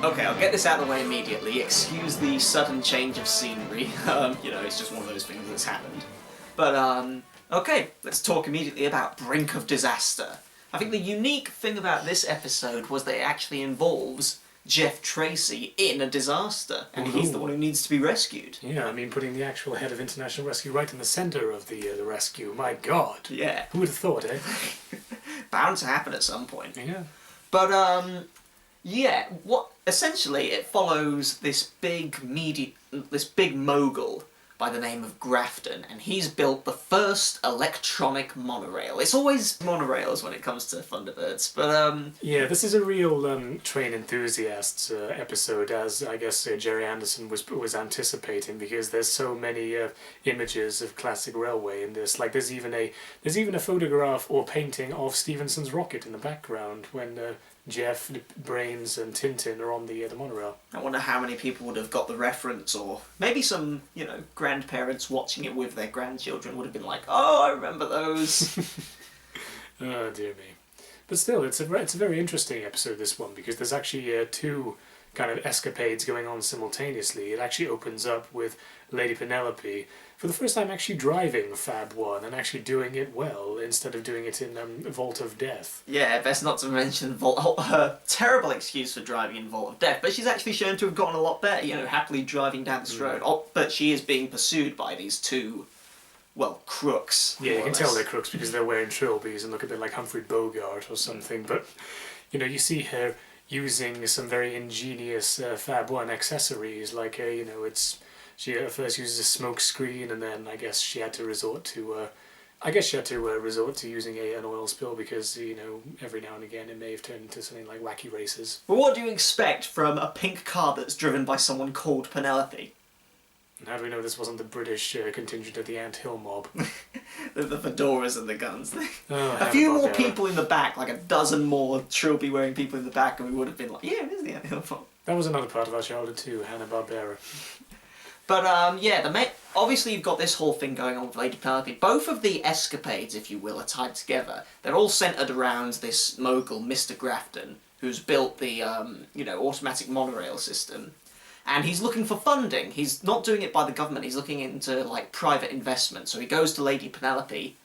Okay, I'll get this out of the way immediately. Excuse the sudden change of scenery. It's just one of those things that's happened. But, okay, let's talk immediately about Brink of Disaster. I think the unique thing about this episode was that it actually involves Jeff Tracy in a disaster, and he's the one who needs to be rescued. Yeah, I mean, putting the actual head of international rescue right in the centre of the rescue. My God. Yeah. Who would have thought, eh? Bound to happen at some point. Yeah. But, yeah, essentially it follows this big mogul by the name of Grafton, and he's built the first electronic monorail. It's always monorails when it comes to Thunderbirds, but yeah, this is a real train enthusiasts episode, as I guess Jerry Anderson was anticipating, because there's so many images of classic railway in this. Like there's even a photograph or painting of Stephenson's rocket in the background when Jeff, Brains, and Tintin are on the monorail. I wonder how many people would have got the reference, or maybe some, grandparents watching it with their grandchildren would have been like, "Oh, I remember those." Oh dear me! But still, it's a very interesting episode, this one, because there's actually two kind of escapades going on simultaneously. It actually opens up with Lady Penelope for the first time actually driving Fab 1 and actually doing it well instead of doing it in Vault of Death. Yeah, best not to mention her terrible excuse for driving in Vault of Death, but she's actually shown to have gotten a lot better, happily driving down this road. But she is being pursued by these two, crooks. Yeah, you can tell they're crooks because they're wearing trilbies and look a bit like Humphrey Bogart or something, but, you see her using some very ingenious Fab 1 accessories, like she at first uses a smoke screen, and then I guess she had to resort to using an oil spill because every now and again it may have turned into something like wacky races. But what do you expect from a pink car that's driven by someone called Penelope? And how do we know this wasn't the British contingent of the Ant Hill mob? the fedoras and the guns. Oh, a few more people in the back, like a dozen more trilby-wearing people in the back, and we would have been like, yeah, it is the Ant Hill mob. That was another part of our childhood too, Hanna-Barbera. But, obviously you've got this whole thing going on with Lady Penelope. Both of the escapades, if you will, are tied together. They're all centred around this mogul, Mr. Grafton, who's built the, automatic monorail system. And he's looking for funding. He's not doing it by the government, he's looking into, private investment. So he goes to Lady Penelope,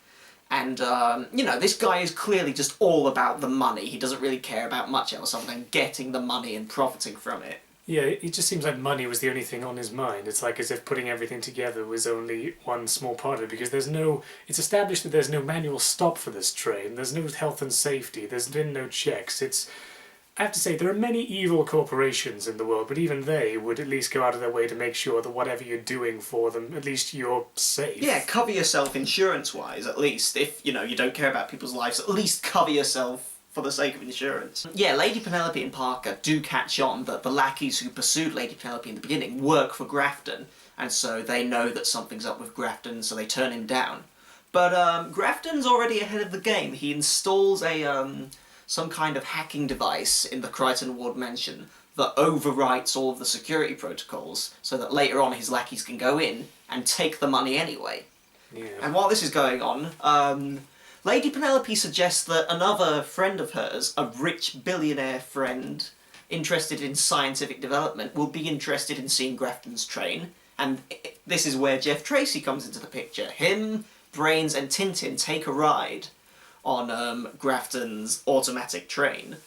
and, this guy is clearly just all about the money. He doesn't really care about much else other than getting the money and profiting from it. Yeah, it just seems like money was the only thing on his mind. It's like as if putting everything together was only one small part of it, because it's established that there's no manual stop for this train, there's no health and safety, there's been no checks. I have to say, there are many evil corporations in the world, but even they would at least go out of their way to make sure that whatever you're doing for them, at least you're safe. Yeah, cover yourself insurance-wise, at least. If, you don't care about people's lives, at least cover yourself for the sake of insurance. Yeah, Lady Penelope and Parker do catch on that the lackeys who pursued Lady Penelope in the beginning work for Grafton, and so they know that something's up with Grafton, so they turn him down. But Grafton's already ahead of the game. He installs some kind of hacking device in the Crichton Ward mansion that overwrites all of the security protocols, so that later on his lackeys can go in and take the money anyway. Yeah. And while this is going on, Lady Penelope suggests that another friend of hers, a rich billionaire friend interested in scientific development, will be interested in seeing Grafton's train, and this is where Jeff Tracy comes into the picture. Him, Brains, and Tintin take a ride on Grafton's automatic train,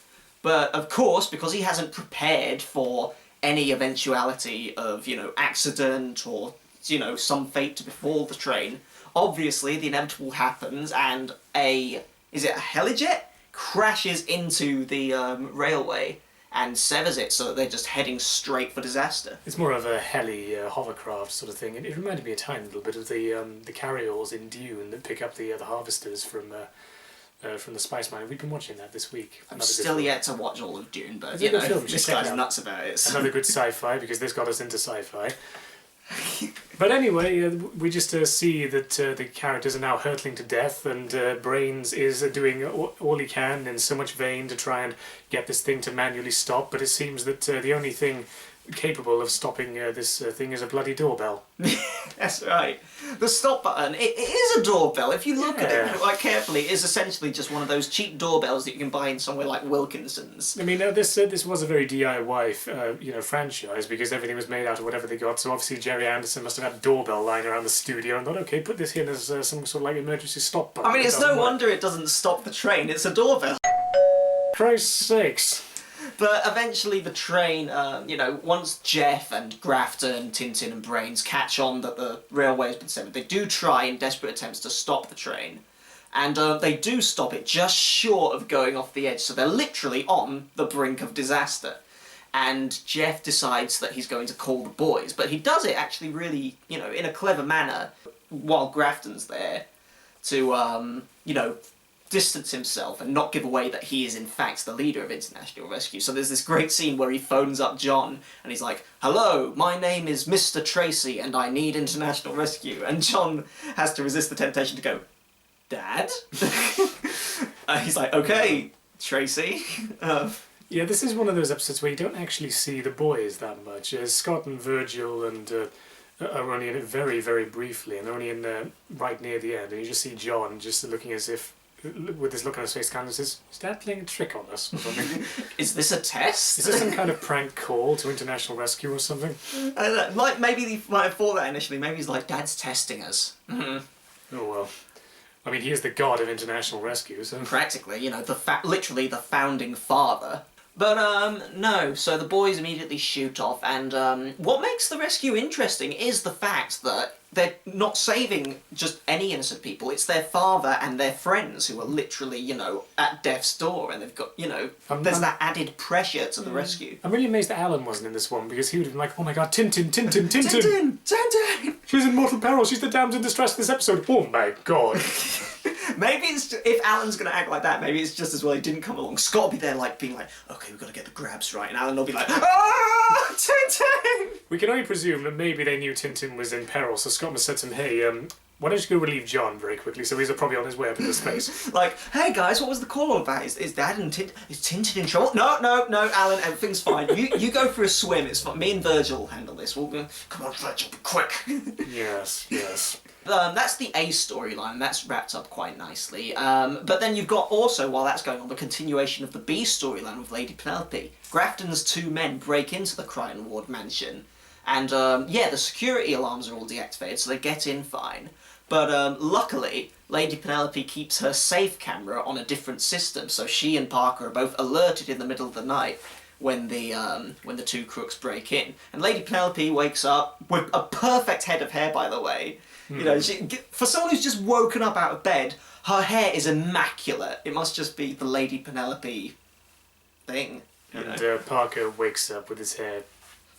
but of course, because he hasn't prepared for any eventuality of, accident or, some fate to befall the train, obviously the inevitable happens, and a helijet crashes into the railway and severs it, so that they're just heading straight for disaster. It's more of a heli hovercraft sort of thing, and it reminded me a tiny little bit of the carryalls in Dune that pick up the harvesters from the Spice Mine. We've been watching that this week. I'm still yet to watch all of Dune, but this guy's nuts about it. So. Another good sci-fi, because this got us into sci-fi. But anyway, we just see that the characters are now hurtling to death, and Brains is doing all he can in so much vain to try and get this thing to manually stop, but it seems that the only thing capable of stopping this thing as a bloody doorbell. That's right. The stop button, it is a doorbell. If you look at Yeah. it quite carefully, it is essentially just one of those cheap doorbells that you can buy in somewhere like Wilkinson's. I mean, this was a very DIY, franchise because everything was made out of whatever they got. So obviously Jerry Anderson must have had a doorbell lying around the studio and thought, okay, put this in as some sort of like emergency stop button. I mean, It it's no doesn't work. wonder it doesn't stop the train. It's a doorbell. Christ's sakes. But eventually the train, once Jeff and Grafton, Tintin and Brains catch on that the railway has been severed, they do try in desperate attempts to stop the train. And they do stop it just short of going off the edge, so they're literally on the brink of disaster. And Jeff decides that he's going to call the boys, but he does it actually really, in a clever manner while Grafton's there to, distance himself and not give away that he is in fact the leader of International Rescue. So there's this great scene where he phones up John and he's like, "Hello, my name is Mr. Tracy and I need International Rescue." And John has to resist the temptation to go, "Dad?" He's like, "Okay, Tracy." Yeah, this is one of those episodes where you don't actually see the boys that much. Scott and Virgil and are only in it very, very briefly, and they're only in right near the end, and you just see John just looking as if, with this look on his face, kind of says, "Is Dad playing a trick on us?" or something. Is this a test? Is this some kind of prank call to International Rescue or something? Maybe he might have thought that initially. Maybe he's like, "Dad's testing us." Oh well. I mean, he is the god of International Rescue, so... Practically, literally the founding father. But, no, so the boys immediately shoot off, and what makes the rescue interesting is the fact that they're not saving just any innocent people, it's their father and their friends who are literally, at death's door, and they've got, there's that added pressure to the rescue. I'm really amazed that Alan wasn't in this one, because he would have been like, "Oh my god, Tintin! Tintin! She's in mortal peril, she's the damsel in distress of this episode, oh my god." Maybe it's if Alan's going to act like that, maybe it's just as well he didn't come along. Scott will be there being like, "Okay, we've got to get the grabs right," and Alan will be like, "Ah, Tintin!" We can only presume that maybe they knew Tintin was in peril, so Scott must have said to him, "Hey, why don't you go relieve John very quickly?" So he's probably on his way up into space. Like, "Hey guys, what was the call all about? Is Dad and is Tintin in trouble?" No, Alan, everything's fine. You go for a swim. It's fine. Me and Virgil will handle this. We'll go. Come on, Virgil, be quick. Yes. That's the A storyline. That's wrapped up quite nicely. But then you've got also, while that's going on, the continuation of the B storyline with Lady Penelope. Grafton's two men break into the Crichton Ward mansion, and the security alarms are all deactivated, so they get in fine. But luckily, Lady Penelope keeps her safe camera on a different system, so she and Parker are both alerted in the middle of the night when the two crooks break in. And Lady Penelope wakes up with a perfect head of hair, by the way. For someone who's just woken up out of bed, her hair is immaculate. It must just be the Lady Penelope thing. And Parker wakes up with his hair.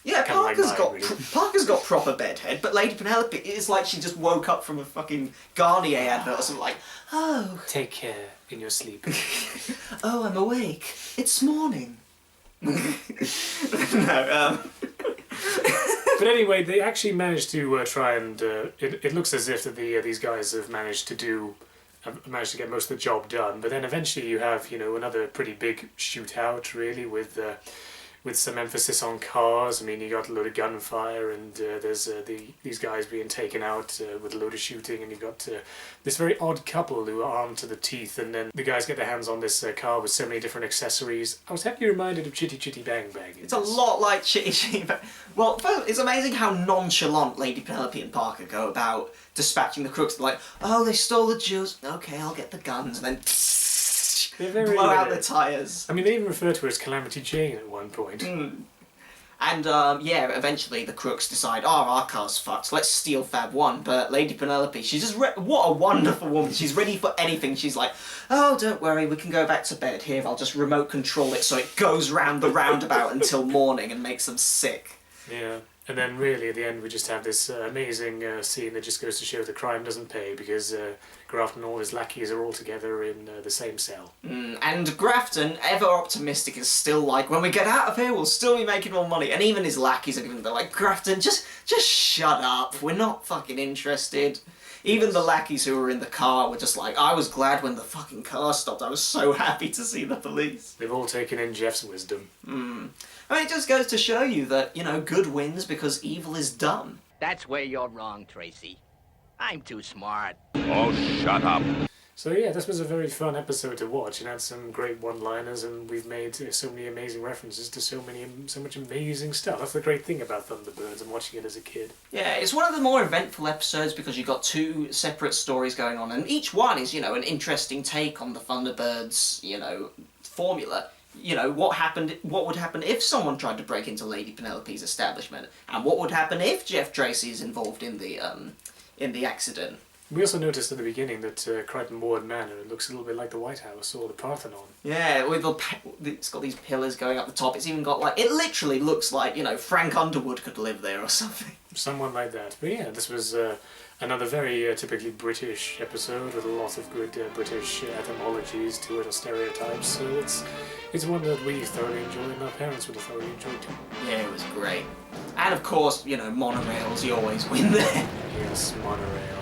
Yeah, Kinda like Parker's mine, got really. Parker's got proper bed head, but Lady Penelope, it's like she just woke up from a fucking Garnier advert or something like, "Oh, Take care in your sleep." oh, I'm awake. It's morning." No, But anyway, they actually managed to try and... it looks as if that these guys have managed to get most of the job done. But then eventually you have, another pretty big shootout, really, with some emphasis on cars. I mean, you got a load of gunfire, and there's these guys being taken out with a load of shooting, and you've got this very odd couple who are armed to the teeth, and then the guys get their hands on this car with so many different accessories. I was heavily reminded of Chitty Chitty Bang Bang. it's a lot like Chitty Chitty Bang. Well, first, it's amazing how nonchalant Lady Penelope and Parker go about dispatching the crooks. They're like, "Oh, they stole the jewels. Okay, I'll get the guns," and then They're very, blow out the tyres. I mean, they even refer to her as Calamity Jane at one point. And, eventually the crooks decide, "Oh, our car's fucked, let's steal Fab 1. But Lady Penelope, she's just, what a wonderful woman. She's ready for anything. She's like, "Oh, don't worry, we can go back to bed. Here, I'll just remote control it so it goes round the roundabout until morning and makes them sick." Yeah. And then really at the end we just have this amazing scene that just goes to show the crime doesn't pay because Grafton and all his lackeys are all together in the same cell. And Grafton, ever optimistic, is still like, "When we get out of here, we'll still be making more money." And even his lackeys are they're like, "Grafton, just shut up. We're not fucking interested." Even the lackeys who were in the car were just like, "I was glad when the fucking car stopped. I was so happy to see the police." They've all taken in Jeff's wisdom. I mean, it just goes to show you that, you know, good wins because evil is dumb. That's where you're wrong, Tracy. I'm too smart. Oh, shut up. So yeah, this was a very fun episode to watch. It had some great one-liners, and we've made so many amazing references to so much amazing stuff. That's the great thing about Thunderbirds and watching it as a kid. Yeah, it's one of the more eventful episodes because you've got two separate stories going on, and each one is, you know, an interesting take on the Thunderbirds, you know, formula. You know, what would happen if someone tried to break into Lady Penelope's establishment, and what would happen if Jeff Tracy is involved in the accident. We also noticed at the beginning that Crichton Ward Manor looks a little bit like the White House or the Parthenon. Yeah, with it's got these pillars going up the top. It's even got like, it literally looks like, you know, Frank Underwood could live there or something. Someone like that. But yeah, this was another very typically British episode with a lot of good British etymologies to it, or stereotypes. So it's one that we thoroughly enjoyed and our parents would have thoroughly enjoyed too. Yeah, it was great. And of course, you know, monorails, you always win there. Yes, monorail.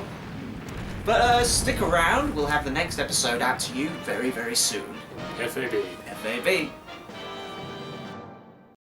But stick around, we'll have the next episode out to you very, very soon. FAB. FAB.